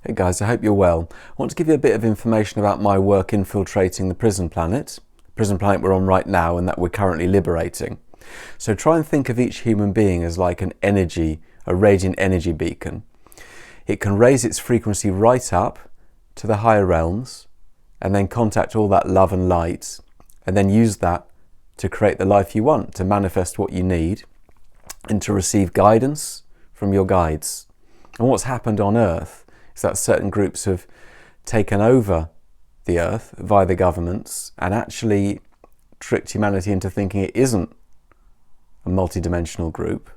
Hey guys, I hope you're well. I want to give you a bit of information about my work infiltrating the prison planet we're on right now and that we're currently liberating. So try and think of each human being as like an energy, a radiant energy beacon. It can raise its frequency right up to the higher realms and then contact all that love and light and then use that to create the life you want, to manifest what you need and to receive guidance from your guides. And what's happened on Earth is that certain groups have taken over the earth via the governments and actually tricked humanity into thinking it isn't a multi-dimensional group.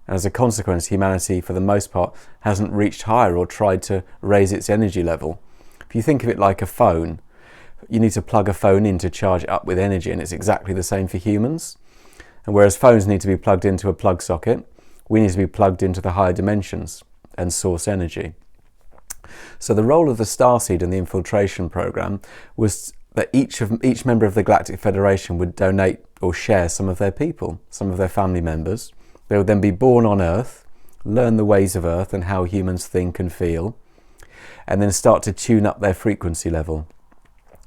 And as a consequence, humanity, for the most part, hasn't reached higher or tried to raise its energy level. If you think of it like a phone, you need to plug a phone in to charge it up with energy, and it's exactly the same for humans. And whereas phones need to be plugged into a plug socket, we need to be plugged into the higher dimensions and source energy. So the role of the Starseed in the infiltration program was that each member of the Galactic Federation would donate or share some of their people, some of their family members. They would then be born on Earth, learn the ways of Earth and how humans think and feel, and then start to tune up their frequency level.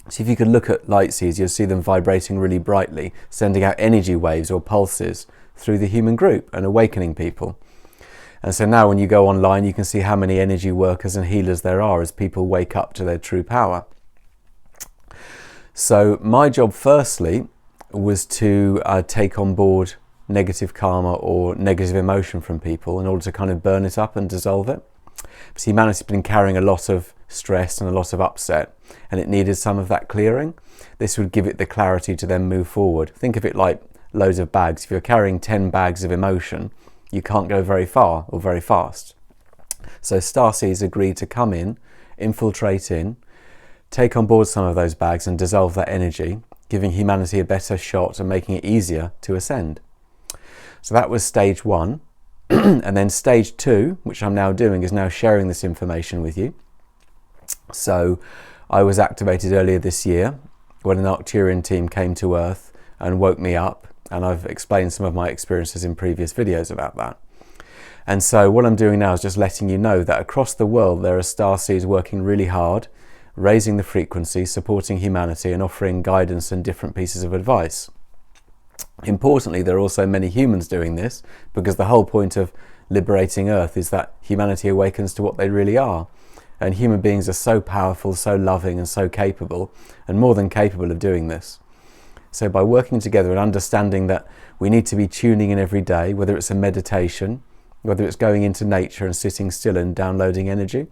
So if you could look at light seeds, you'll see them vibrating really brightly, sending out energy waves or pulses through the human group and awakening people. And so now when you go online, you can see how many energy workers and healers there are as people wake up to their true power. So my job firstly was to take on board negative karma or negative emotion from people in order to kind of burn it up and dissolve it. Because humanity's been carrying a lot of stress and a lot of upset, and it needed some of that clearing. This would give it the clarity to then move forward. Think of it like loads of bags. If you're carrying 10 bags of emotion, you can't go very far or very fast. So Starseeds agreed to come in, infiltrate in, take on board some of those bags and dissolve that energy, giving humanity a better shot and making it easier to ascend. So that was stage 1. And then stage 2, which I'm now doing, is now sharing this information with you. So I was activated earlier this year when an Arcturian team came to Earth and woke me up. And I've explained some of my experiences in previous videos about that. And so what I'm doing now is just letting you know that across the world there are starseeds working really hard, raising the frequency, supporting humanity and offering guidance and different pieces of advice. Importantly, there are also many humans doing this because the whole point of liberating Earth is that humanity awakens to what they really are. And human beings are so powerful, so loving and so capable, and more than capable of doing this. So by working together and understanding that we need to be tuning in every day, whether it's a meditation, whether it's going into nature and sitting still and downloading energy.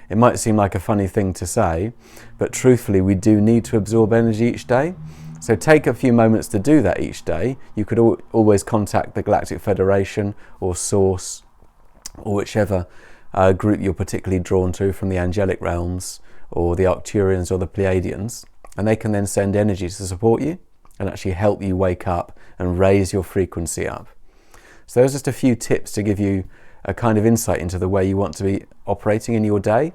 It might seem like a funny thing to say, but truthfully we do need to absorb energy each day. So take a few moments to do that each day. You could always contact the Galactic Federation or Source or whichever group you're particularly drawn to from the angelic realms or the Arcturians or the Pleiadians, and they can then send energy to support you and actually help you wake up and raise your frequency up. So there's just a few tips to give you a kind of insight into the way you want to be operating in your day.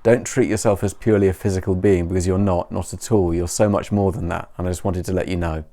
Don't treat yourself as purely a physical being because you're not at all. You're so much more than that, and I just wanted to let you know.